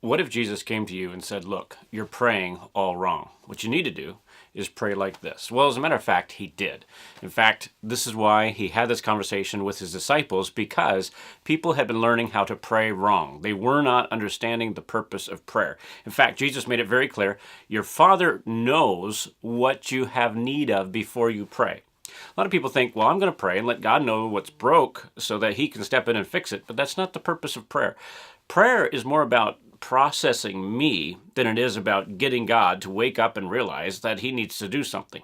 What if Jesus came to you and said, look, you're praying all wrong. What you need to do is pray like this. Well, as a matter of fact, he did. In fact, this is why he had this conversation with his disciples, because people had been learning how to pray wrong. They were not understanding the purpose of prayer. In fact, Jesus made it very clear, your Father knows what you have need of before you pray. A lot of people think, well, I'm going to pray and let God know what's broke so that he can step in and fix it. But that's not the purpose of prayer. Prayer is more about processing me than it is about getting God to wake up and realize that he needs to do something.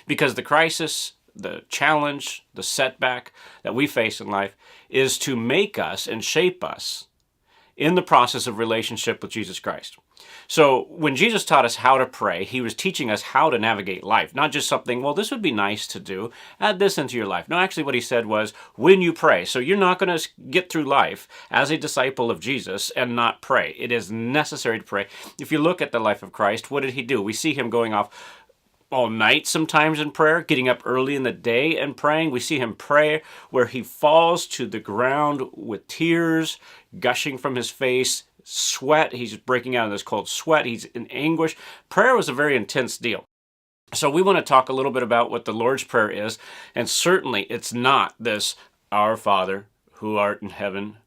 Because the crisis, the challenge, the setback that we face in life is to make us and shape us in the process of relationship with Jesus Christ. So when Jesus taught us how to pray, he was teaching us how to navigate life, not just something, well, this would be nice to do, add this into your life. No, actually what he said was, when you pray. So you're not going to get through life as a disciple of Jesus and not pray. It is necessary to pray. If you look at the life of Christ, what did he do? We see him going off all night sometimes in prayer, getting up early in the day and praying. We see him pray where he falls to the ground with tears gushing from his face, sweat. He's breaking out in this cold sweat. He's in anguish. Prayer was a very intense deal. So we want to talk a little bit about what the Lord's Prayer is. And certainly it's not this, Our Father, who art in heaven,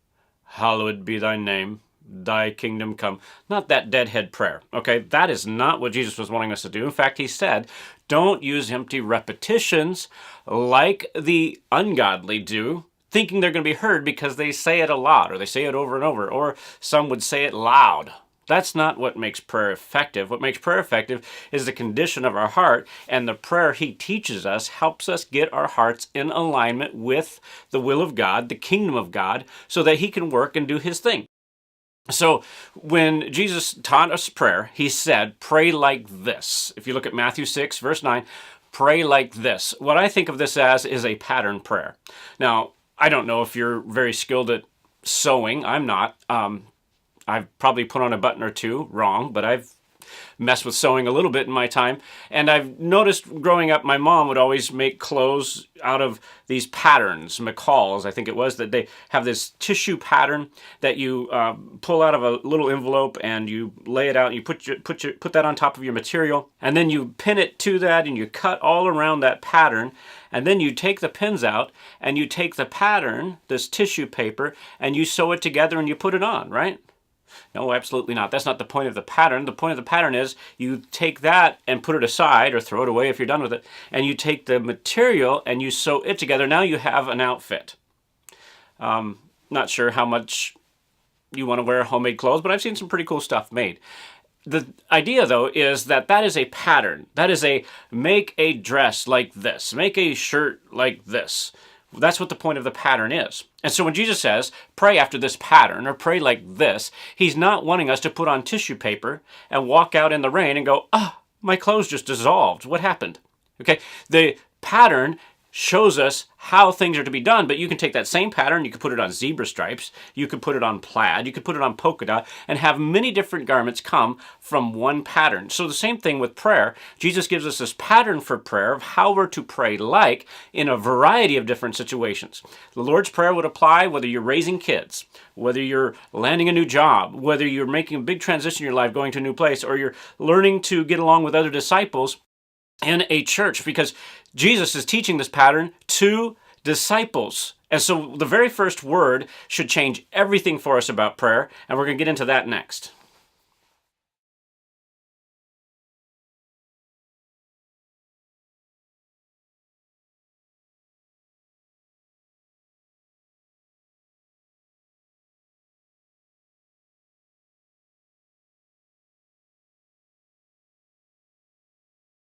hallowed be thy name. Thy kingdom come. Not that deadhead prayer, okay? That is not what Jesus was wanting us to do. In fact, he said, don't use empty repetitions like the ungodly do, thinking they're going to be heard because they say it a lot, or they say it over and over, or some would say it loud. That's not what makes prayer effective. What makes prayer effective is the condition of our heart, and the prayer he teaches us helps us get our hearts in alignment with the will of God, the kingdom of God, so that he can work and do his thing. So when Jesus taught us prayer, he said, pray like this. If you look at Matthew 6, verse 9, pray like this. What I think of this as is a pattern prayer. Now, I don't know if you're very skilled at sewing. I'm not. I've probably put on a button or two wrong, but I've messed with sewing a little bit in my time. And I've noticed growing up, my mom would always make clothes out of these patterns, McCall's, I think it was, that they have this tissue pattern that you pull out of a little envelope and you lay it out and you put that on top of your material. And then you pin it to that and you cut all around that pattern. And then you take the pins out and you take the pattern, this tissue paper, and you sew it together and you put it on, right? No, absolutely not. That's not the point of the pattern. The point of the pattern is you take that and put it aside or throw it away if you're done with it, and you take the material and you sew it together. Now you have an outfit. Not sure how much you want to wear homemade clothes, but I've seen some pretty cool stuff made. The idea, though, is that is a pattern. That is a make a dress like this, make a shirt like this. That's what the point of the pattern is. And so when Jesus says, pray after this pattern or pray like this, he's not wanting us to put on tissue paper and walk out in the rain and go, my clothes just dissolved. What happened? Okay, the pattern shows us how things are to be done, but you can take that same pattern, you could put it on zebra stripes, you could put it on plaid, you could put it on polka dot, and have many different garments come from one pattern. So the same thing with prayer. Jesus gives us this pattern for prayer of how we're to pray like in a variety of different situations. The Lord's Prayer would apply whether you're raising kids, whether you're landing a new job, whether you're making a big transition in your life, going to a new place, or you're learning to get along with other disciples in a church, because Jesus is teaching this pattern to disciples. And so the very first word should change everything for us about prayer, and we're going to get into that next.